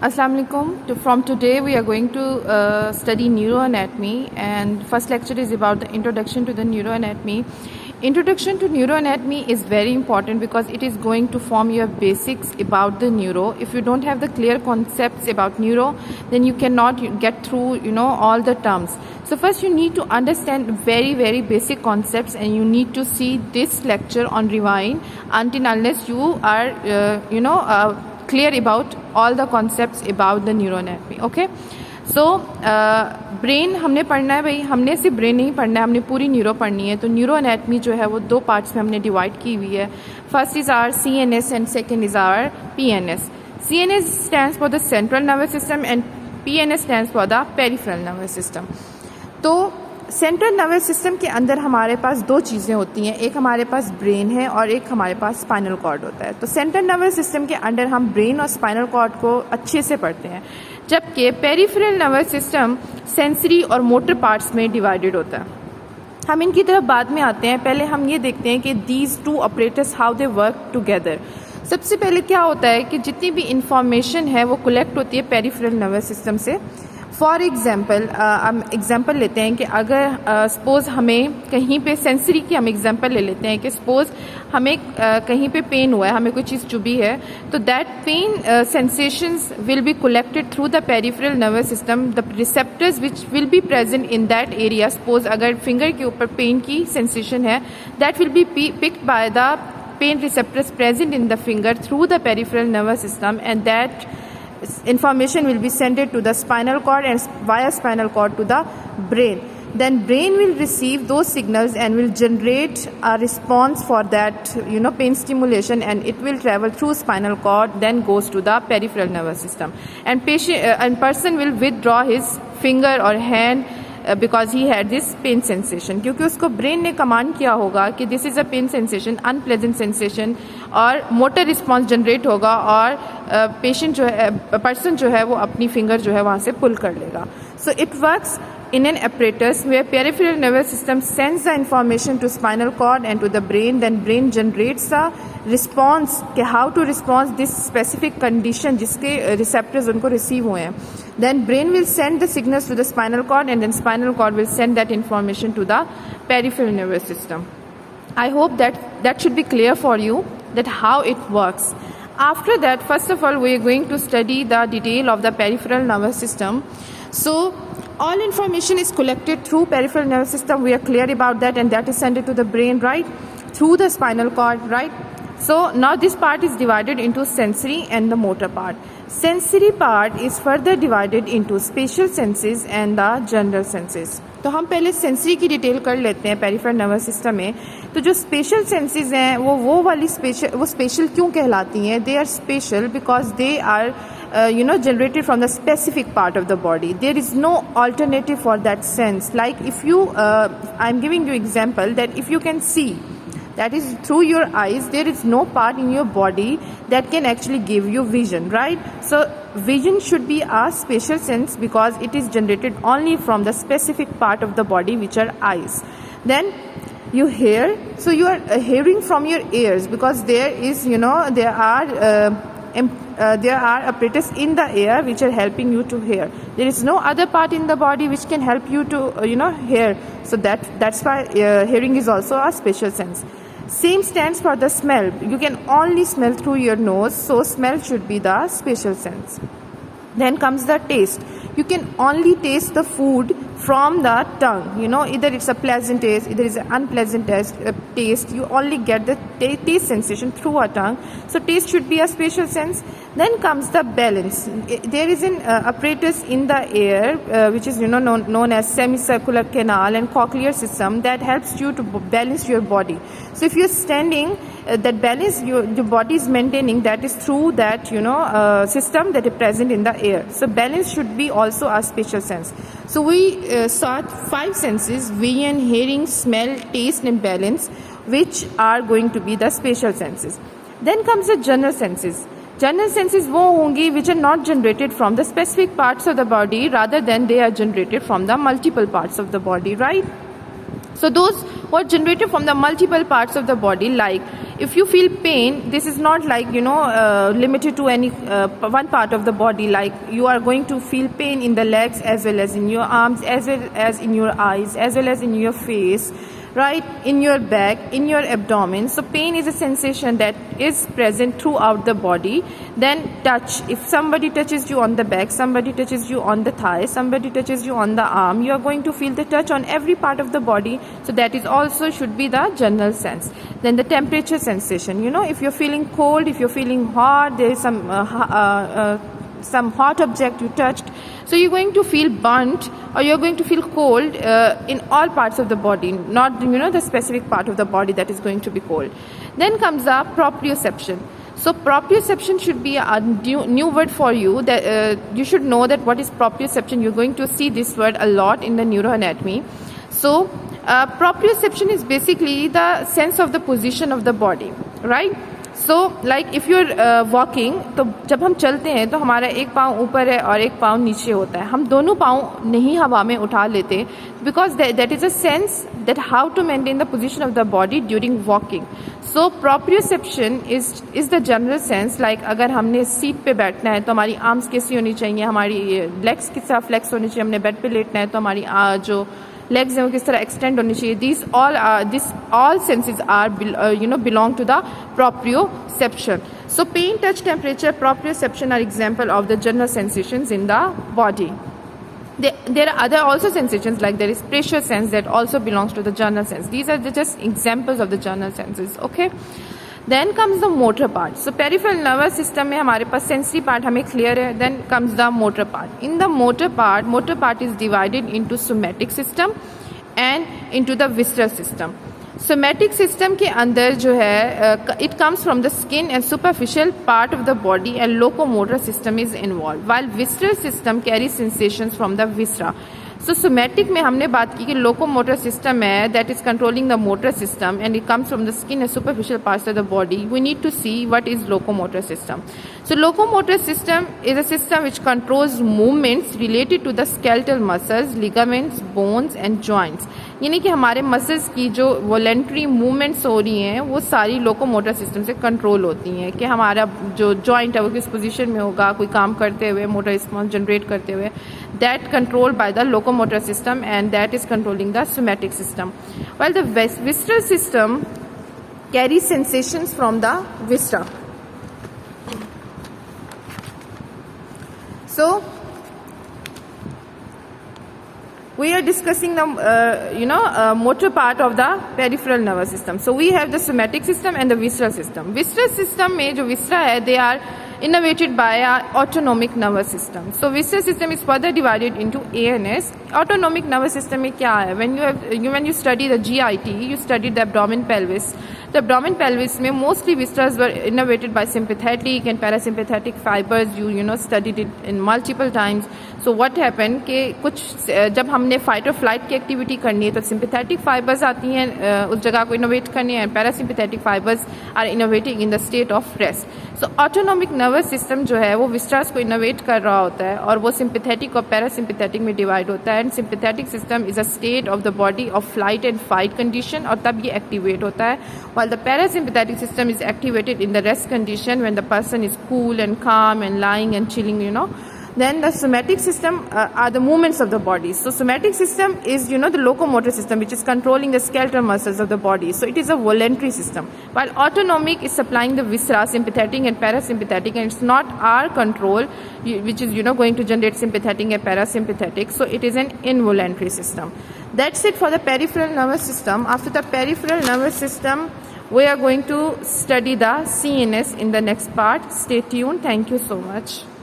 Assalamu alaikum. From today we are going to study neuroanatomy, and first lecture is about the introduction to the neuroanatomy. Introduction to neuroanatomy is very important because it is going to form your basics about the neuro. If you don't have the clear concepts about neuro, then you cannot get through all the terms. So first you need to understand very basic concepts, and you need to see this lecture on rewind until unless you are clear about all the concepts about the neuroanatomy. Okay, so brain हमने पढ़ना है भाई, हमने सिर्फ brain नहीं पढ़ना है, हमने पूरी न्यूरो पढ़नी है. तो न्यूरो एनाटमी जो है वो दो पार्ट्स में हमने डिवाइड की हुई है. First is our CNS and second is our PNS. CNS stands for the central nervous system and PNS stands for the peripheral nervous system. तो सेंट्रल नर्वस सिस्टम के अंदर हमारे पास दो चीज़ें होती हैं, एक हमारे पास ब्रेन है और एक हमारे पास स्पाइनल कॉर्ड होता है. तो सेंट्रल नर्वस सिस्टम के अंदर हम ब्रेन और स्पाइनल कॉर्ड को अच्छे से पढ़ते हैं, जबकि पेरिफेरल नर्वस सिस्टम सेंसरी और मोटर पार्ट्स में डिवाइडेड होता है. हम इनकी तरफ बाद में आते हैं. पहले हम ये देखते हैं कि these two operators how they work together. सबसे पहले क्या होता है कि जितनी भी इंफॉर्मेशन है वो कलेक्ट होती है पेरिफेरल नर्वस सिस्टम से. फॉर एग्जाम्पल हम एग्जाम्पल लेते हैं कि अगर सपोज़ हमें कहीं पे सेंसरी की हम एग्जाम्पल ले लेते हैं कि सपोज़ हमें कहीं पे पेन हुआ है, हमें कोई चीज़ चुभी है, तो that pain sensations will be collected through the peripheral nervous system. The receptors which will be present in that area. Suppose अगर फिंगर के ऊपर पेन की सेंसेशन है, that will be picked by the pen receptors present in the finger through the peripheral nervous system, and that information will be sent to the spinal cord and via spinal cord to the brain. Then brain will receive those signals and will generate a response for that pain stimulation, and it will travel through spinal cord, then goes to the peripheral nervous system, and person will withdraw his finger or hand because he had this pain sensation, क्योंकि उसको brain ने command किया होगा कि this is a pain sensation, unpleasant sensation, और motor response generate होगा और patient जो है पर्सन जो है वो अपनी फिंगर जो है वहाँ से पुल कर लेगा. So it works in an apparatus where peripheral nervous system sends the information to spinal cord and to the brain. Then brain generates a response कि how to respond this specific condition जिसके receptors उनको receive हुए हैं. Then brain will send the signals to the spinal cord, and then spinal cord will send that information to the peripheral nervous system. I hope that should be clear for you that how it works. After that, first of all, we are going to study the detail of the peripheral nervous system. So all information is collected through peripheral nervous system. We are clear about that, and that is sent to the brain, right, through the spinal cord, right. So now this part is divided into sensory and the motor part. Sensory part is further divided into spatial senses and the general senses. तो हम पहले sensory की detail कर लेते हैं peripheral nervous system में. तो जो स्पेशल सेंसेस हैं वो वाली स्पेशल क्यों कहलाती हैं? They are special because they are generated from the specific part of the body. There is no alternative for that sense. Like if you I'm giving you example that if you can see, that is through your eyes, there is no part in your body that can actually give you vision, right? So vision should be a spatial sense because it is generated only from the specific part of the body, which are eyes. Then you hear, so you are hearing from your ears because there is there are apparatus in the ear which are helping you to hear. There is no other part in the body which can help you to hear. So that's why hearing is also a spatial sense. Same stands for the smell. You can only smell through your nose, so smell should be the spatial sense. Then comes the taste. You can only taste the food from the tongue. Either it's a pleasant taste, either it's an unpleasant taste. You only get the taste sensation through a tongue. So taste should be a spatial sense. Then comes the balance. There is an apparatus in the ear which is known as semicircular canal and cochlear system that helps you to balance your body. So if you're standing, that balance your body is maintaining, that is through that system that is present in the ear. So balance should be also a spatial sense. So we saw 5 senses: vision, hearing, smell, taste and balance, which are going to be the spatial senses. Then comes the general senses. General senses वो होंगी which are not generated from the specific parts of the body, rather than they are generated from the multiple parts of the body, right? So those what generated from the multiple parts of the body. Like if you feel pain, this is not like limited to any one part of the body. Like you are going to feel pain in the legs as well as in your arms, as well as in your eyes, as well as in your face, right, in your back, in your abdomen. So pain is a sensation that is present throughout the body. Then touch, if somebody touches you on the back, somebody touches you on the thigh, somebody touches you on the arm, you are going to feel the touch on every part of the body. So that is also should be the general sense. Then the temperature sensation, if you're feeling cold, if you're feeling hot, there is some hot object you touched, so you're going to feel burnt or you're going to feel cold in all parts of the body, not the specific part of the body that is going to be cold. Then comes the proprioception. So proprioception should be a new word for you, that you should know that what is proprioception. You're going to see this word a lot in the neuroanatomy. So proprioception is basically the sense of the position of the body, right? So like if you are walking, तो जब हम चलते हैं तो हमारा एक पाँव ऊपर है और एक पाँव नीचे होता है. हम दोनों पाँव नहीं हवा में उठा लेते, because that is a sense that how to maintain the position of the body during walking. So proprioception is the general sense. Like अगर हमने सीट पे बैठना है तो हमारी आर्म्स कैसी होनी चाहिए, हमारी लेग्स किस तरह फ्लेक्स होनी चाहिए, हमने बेड पे लेटना है तो हमारी जो legs हैं वो किस तरह एक्सटेंड होनी चाहिए. This all senses are belong to the proprioception. So pain, touch, temperature, proprioception are example of the general sensations in the body. There are other also sensations, like there is pressure sense that also belongs to the general sense. These are just examples of the general senses. Okay. Then comes the motor part. So peripheral nervous system में हमारे पास sensory part हमें clear है. Then comes the motor part. In the motor part is divided into somatic system and into the visceral system. Somatic system के अंदर जो है it comes from the skin and superficial part of the body, and locomotor system is involved, while visceral system carries sensations from the viscera. So somatic में हमने बात की कि locomotor system है that is controlling the motor system and it comes from the skin and superficial parts of the body. We need to see what is locomotor system. So locomotor system is a system which controls movements related to the skeletal muscles, ligaments, bones and joints. यानी कि हमारे muscles की जो voluntary movements हो रही हैं वो सारी लोकोमोटर सिस्टम से कंट्रोल होती हैं, कि हमारा जो जॉइंट है वो किस पोजीशन में होगा कोई काम करते हुए, मोटर रिस्पॉन्स जनरेट करते हुए. That controlled by the locomotor system, and that is controlling the somatic system, while the visceral system carries sensations from the viscera. So we are discussing the motor part of the peripheral nervous system. So we have the somatic system and the visceral system. Visceral system में जो viscera है, they are innervated by our autonomic nervous system. So visceral system is further divided into ANS. Autonomic nervous system में क्या है? When you study the GIT, you studied the abdomen pelvis. The abdomen pelvis में mostly viscera were innervated by sympathetic and parasympathetic fibers. You studied it in multiple times. So what happened कि कुछ जब हमने fight or flight की activity करनी है तो sympathetic fibers आती हैं उस जगह को इनोवेट करने, and parasympathetic fibers are innovating in the state of rest. So autonomic nervous system जो है वो viscera को इनोवेट कर रहा होता है और वो sympathetic और parasympathetic में डिवाइड होता है. And sympathetic system is a state of the body of flight and fight condition, और तब ये एक्टिवेट होता है, while the parasympathetic system is activated in the rest condition when the person is cool and calm and lying and chilling. Then the somatic system are the movements of the body. So somatic system is the locomotor system, which is controlling the skeletal muscles of the body. So it is a voluntary system, while autonomic is supplying the viscera, sympathetic and parasympathetic, and it's not our control, which is going to generate sympathetic and parasympathetic. So it is an involuntary system. That's it for the peripheral nervous system. After the peripheral nervous system, we are going to study the CNS in the next part. Stay tuned. Thank you so much.